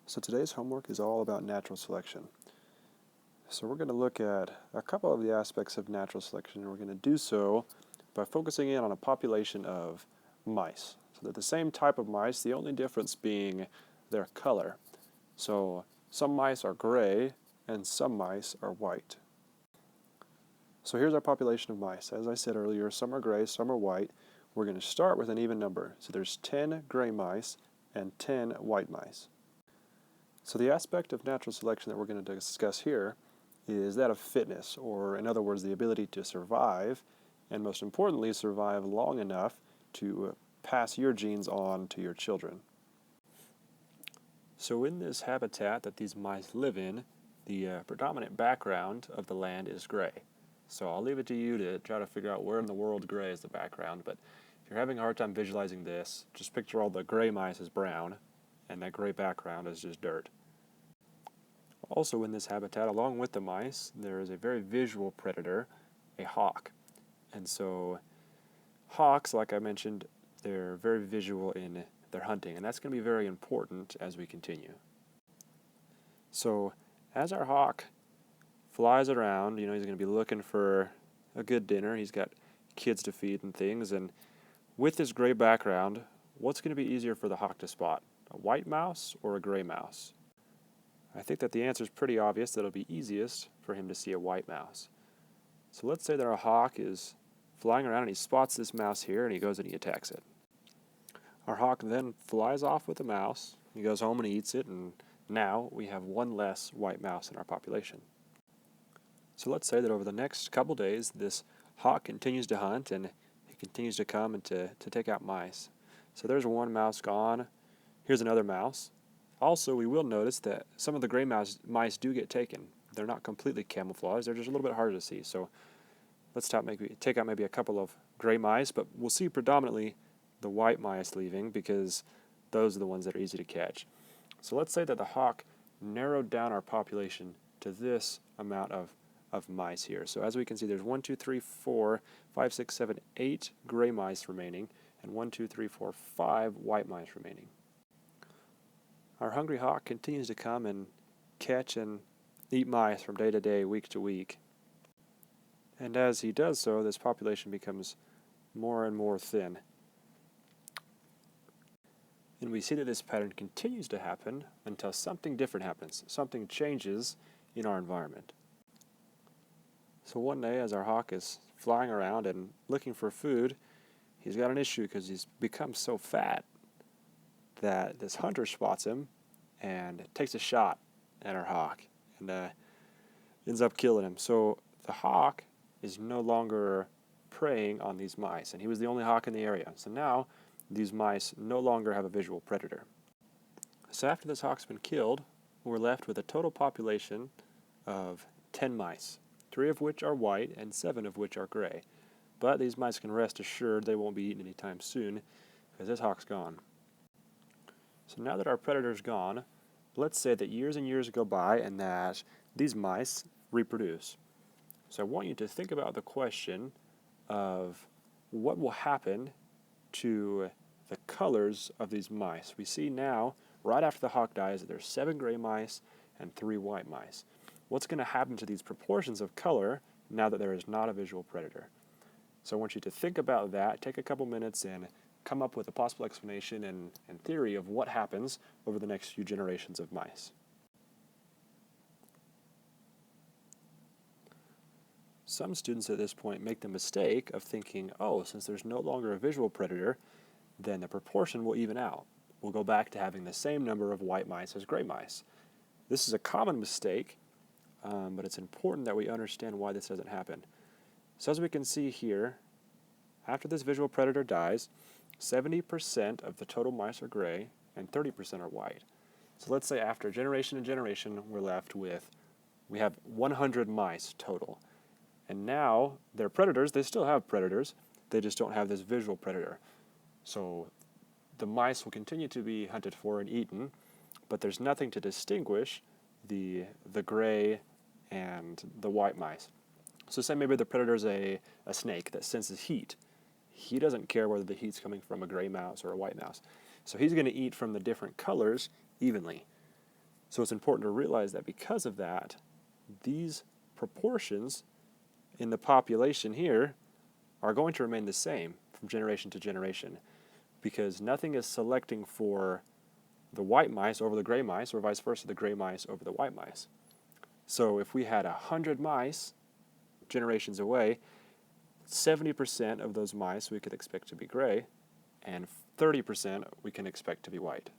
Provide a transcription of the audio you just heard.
So today's homework is all about natural selection. So we're going to look at a couple of the aspects of natural selection, and we're going to do so by focusing in on a population of mice. So they're the same type of mice, the only difference being their color. So some mice are gray and some mice are white. So here's our population of mice. As I said earlier, some are gray, some are white. We're going to start with an even number. So there's 10 gray mice and 10 white mice. So the aspect of natural selection that we're going to discuss here is that of fitness, or in other words, the ability to survive, and most importantly, survive long enough to pass your genes on to your children. So in this habitat that these mice live in, the predominant background of the land is gray. So I'll leave it to you to try to figure out where in the world gray is the background, but if you're having a hard time visualizing this, just picture all the gray mice as brown, and that gray background is just dirt. Also in this habitat, along with the mice, there is a very visual predator, a hawk. And so hawks, like I mentioned, they're very visual in their hunting, and that's going to be very important as we continue. So as our hawk flies around, he's going to be looking for a good dinner. He's got kids to feed and things, and with this gray background, what's going to be easier for the hawk to spot? A white mouse or a gray mouse? I think that the answer is pretty obvious, that it'll be easiest for him to see a white mouse. So let's say that our hawk is flying around and he spots this mouse here and he goes and he attacks it. Our hawk then flies off with the mouse, he goes home and he eats it, and now we have one less white mouse in our population. So let's say that over the next couple days this hawk continues to hunt and he continues to come and to take out mice. So there's one mouse gone, here's another mouse. Also, we will notice that some of the gray mice do get taken. They're not completely camouflaged, they're just a little bit harder to see. So let's take out maybe a couple of gray mice, but we'll see predominantly the white mice leaving because those are the ones that are easy to catch. So let's say that the hawk narrowed down our population to this amount of mice here. So as we can see, there's 1, 2, 3, 4, 5, 6, 7, 8 gray mice remaining, and 1, 2, 3, 4, 5 white mice remaining. Our hungry hawk continues to come and catch and eat mice from day to day, week to week. And as he does so, this population becomes more and more thin. And we see that this pattern continues to happen until something different happens, something changes in our environment. So one day, as our hawk is flying around and looking for food, he's got an issue because he's become so fat that this hunter spots him and takes a shot at our hawk and ends up killing him. So the hawk is no longer preying on these mice, and he was the only hawk in the area. So now these mice no longer have a visual predator. So after this hawk's been killed, we're left with a total population of 10 mice, 3 of which are white and 7 of which are gray. But these mice can rest assured they won't be eaten anytime soon because this hawk's gone. So now that our predator's gone, let's say that years and years go by and that these mice reproduce. So I want you to think about the question of what will happen to the colors of these mice. We see now, right after the hawk dies, that there's 7 gray mice and 3 white mice. What's going to happen to these proportions of color now that there is not a visual predator? So I want you to think about that, take a couple minutes and come up with a possible explanation and theory of what happens over the next few generations of mice. Some students at this point make the mistake of thinking, since there's no longer a visual predator, then the proportion will even out. We'll go back to having the same number of white mice as gray mice. This is a common mistake, but it's important that we understand why this doesn't happen. So as we can see here, after this visual predator dies, 70% of the total mice are gray and 30% are white. So let's say after generation and generation, we have 100 mice total. And now they're predators, they still have predators, they just don't have this visual predator. So the mice will continue to be hunted for and eaten, but there's nothing to distinguish the gray and the white mice. So say maybe the predator's a snake that senses heat. He doesn't care whether the heat's coming from a gray mouse or a white mouse. So he's going to eat from the different colors evenly. So it's important to realize that because of that, these proportions in the population here are going to remain the same from generation to generation, because nothing is selecting for the white mice over the gray mice, or vice versa, the gray mice over the white mice. So if we had 100 mice generations away, 70% of those mice we could expect to be gray, and 30% we can expect to be white.